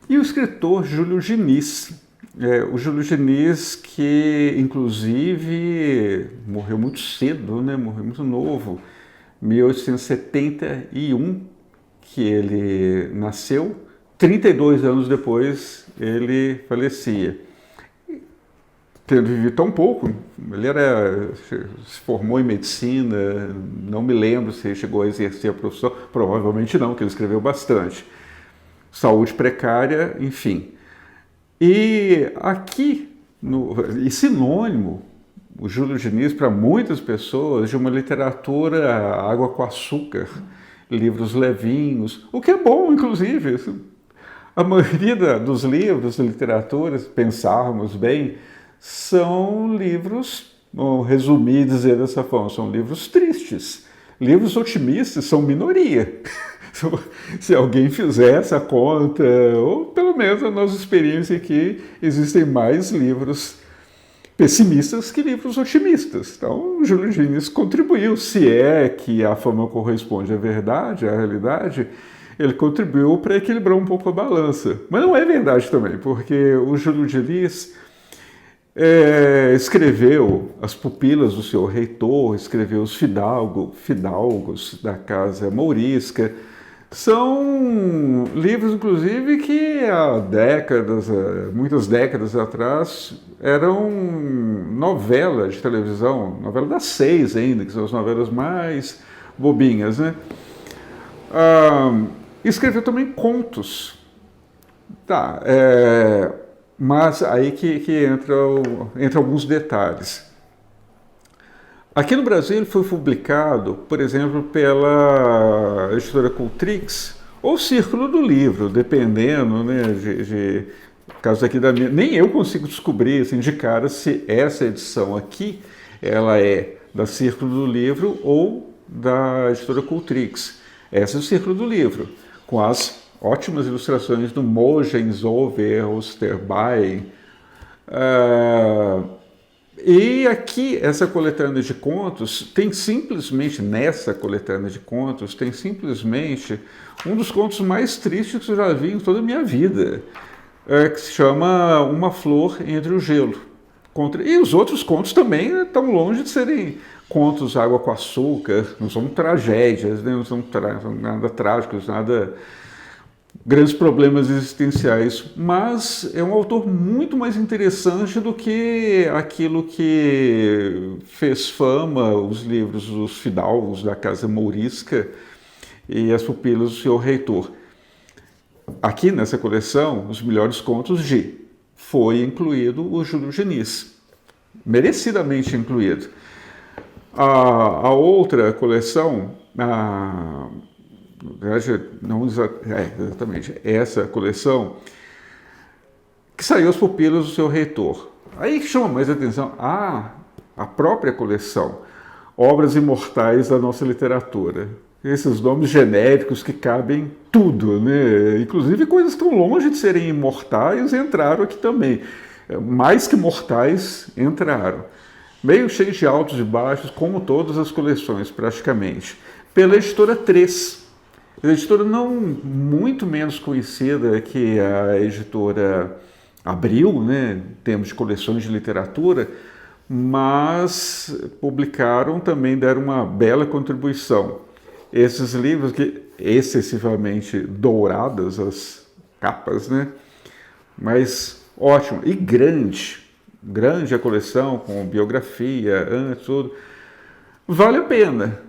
e o escritor Júlio Diniz. O Júlio Diniz, que inclusive morreu muito cedo, né? Morreu muito novo, 1871 que ele nasceu, 32 anos depois ele falecia. Tendo vivido tão pouco, ele se formou em medicina, não me lembro se ele chegou a exercer a profissão, provavelmente não, porque ele escreveu bastante. Saúde precária, enfim. E aqui, e sinônimo, o Júlio Diniz, para muitas pessoas, de uma literatura água com açúcar, livros levinhos, o que é bom, inclusive. A maioria dos livros de literatura, se pensarmos bem, são livros, vou resumir e dizer dessa forma, são livros tristes. Livros otimistas são minoria. Se alguém fizer essa conta, ou pelo menos a nossa experiência aqui, existem mais livros pessimistas que livros otimistas. Então, o Júlio Diniz contribuiu, se é que a fama corresponde à verdade, à realidade, ele contribuiu para equilibrar um pouco a balança. Mas não é verdade também, porque o Júlio Diniz escreveu As Pupilas do Senhor Reitor, escreveu Os Fidalgos da Casa Mourisca. São livros, inclusive, que há muitas décadas atrás, eram novela de televisão, novela das 6 ainda, que são as novelas mais bobinhas, né? Escreveu também contos. Mas aí que entra alguns detalhes. Aqui no Brasil ele foi publicado, por exemplo, pela editora Cultrix, ou Círculo do Livro, dependendo, né, caso aqui da minha... Nem eu consigo descobrir, assim, de cara, se essa edição aqui, ela é da Círculo do Livro ou da editora Cultrix. Essa é o Círculo do Livro, com as ótimas ilustrações do Mogens Over Osterbein. E aqui, essa coletânea de contos, nessa coletânea de contos, tem simplesmente um dos contos mais tristes que eu já vi em toda a minha vida, que se chama Uma Flor Entre o Gelo. E os outros contos também estão longe de serem contos água com açúcar, não são tragédias, né? Não são nada trágicos, nada... grandes problemas existenciais, mas é um autor muito mais interessante do que aquilo que fez fama, os livros dos Fidalgos da Casa Mourisca e As Pupilas do Senhor Reitor. Aqui nessa coleção, os melhores contos foi incluído o Júlio Diniz, merecidamente incluído. A outra coleção, exatamente, essa coleção, que saiu As Pupilas do Seu Reitor. Aí chama mais atenção a própria coleção, Obras Imortais da Nossa Literatura. Esses nomes genéricos que cabem tudo, né? Inclusive coisas que estão longe de serem imortais entraram aqui também. Mais que mortais entraram. Meio cheio de altos e baixos, como todas as coleções, praticamente. Pela editora 3. A editora não muito menos conhecida que a editora Abril, né, em termos de coleções de literatura, mas publicaram, também deram uma bela contribuição. Esses livros, que excessivamente douradas as capas, né, mas ótimo, e grande a coleção, com biografia, tudo. Vale a pena,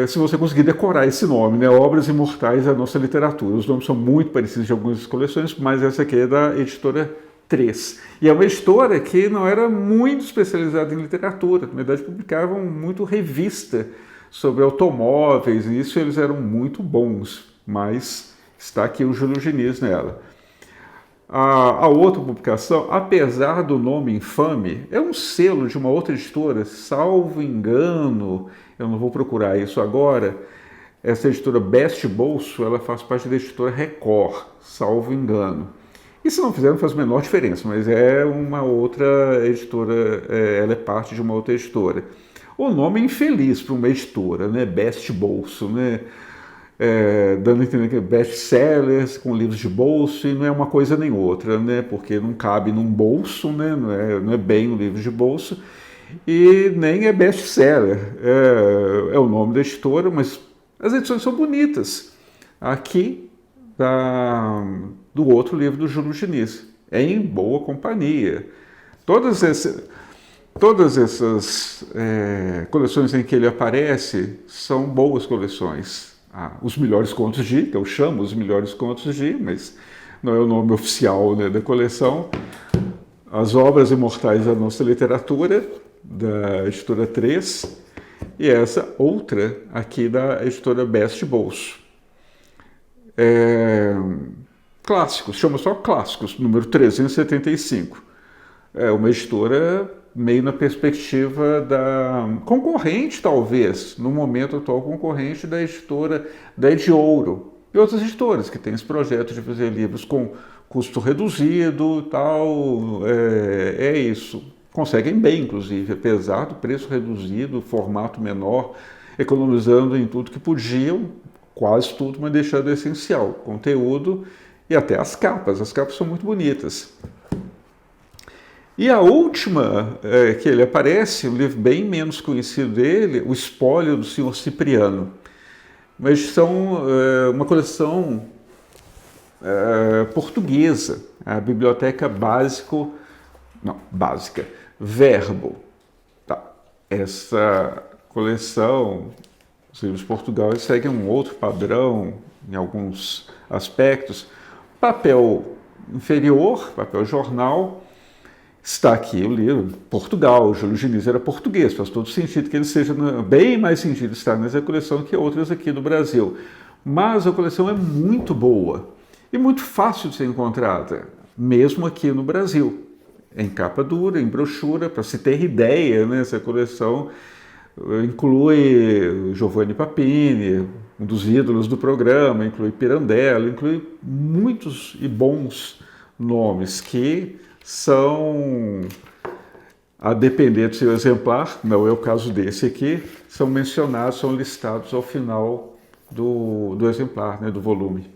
se você conseguir decorar esse nome, né? Obras Imortais da Nossa Literatura. Os nomes são muito parecidos de algumas coleções, mas essa aqui é da editora 3. E é uma editora que não era muito especializada em literatura, na verdade publicavam muito revista sobre automóveis, e isso eles eram muito bons, mas está aqui o Júlio Diniz nela. A outra publicação, apesar do nome infame, é um selo de uma outra editora, salvo engano, eu não vou procurar isso agora, essa editora Best Bolso, ela faz parte da editora Record, salvo engano. E se não fizer, não faz a menor diferença, mas é uma outra editora, ela é parte de uma outra editora. O nome é infeliz para uma editora, né? Best Bolso, né? dando a entender que best-sellers com livros de bolso, e não é uma coisa nem outra, né? Porque não cabe num bolso, né? Não é bem um livro de bolso, e nem é best-seller. É o nome da editora, mas as edições são bonitas. Aqui, do outro livro do Júlio Diniz, é em boa companhia. Todas essas coleções em que ele aparece são boas coleções. Os Melhores Contos de, que eu chamo os Melhores Contos de, mas não é o nome oficial, né, da coleção. As Obras Imortais da Nossa Literatura, da editora 3, e essa outra aqui da editora Best Bolso. Clássicos, chama só Clássicos, número 375. É uma editora meio na perspectiva da concorrente, talvez, no momento atual, concorrente da editora da Ediouro e outras editoras que têm esse projeto de fazer livros com custo reduzido e tal. É isso. Conseguem bem, inclusive, apesar do preço reduzido, formato menor, economizando em tudo que podiam, quase tudo, mas deixando o essencial, conteúdo e até as capas. As capas são muito bonitas. E a última que ele aparece, um livro bem menos conhecido dele, O Espólio do Senhor Cipriano. Uma edição, uma coleção portuguesa, a Biblioteca Básica, Verbo. Tá. Essa coleção, os livros de Portugal, eles seguem um outro padrão em alguns aspectos. Papel inferior, papel jornal. Está aqui o livro, Portugal, Júlio Diniz era português, faz todo sentido que ele seja, bem mais sentido estar nessa coleção que outras aqui do Brasil. Mas a coleção é muito boa e muito fácil de ser encontrada, mesmo aqui no Brasil. Em capa dura, em brochura, para se ter ideia, né, essa coleção inclui Giovanni Papini, um dos ídolos do programa, inclui Pirandello, inclui muitos e bons nomes que são, a depender do seu exemplar, não é o caso desse aqui, são mencionados, são listados ao final do exemplar, né, do volume.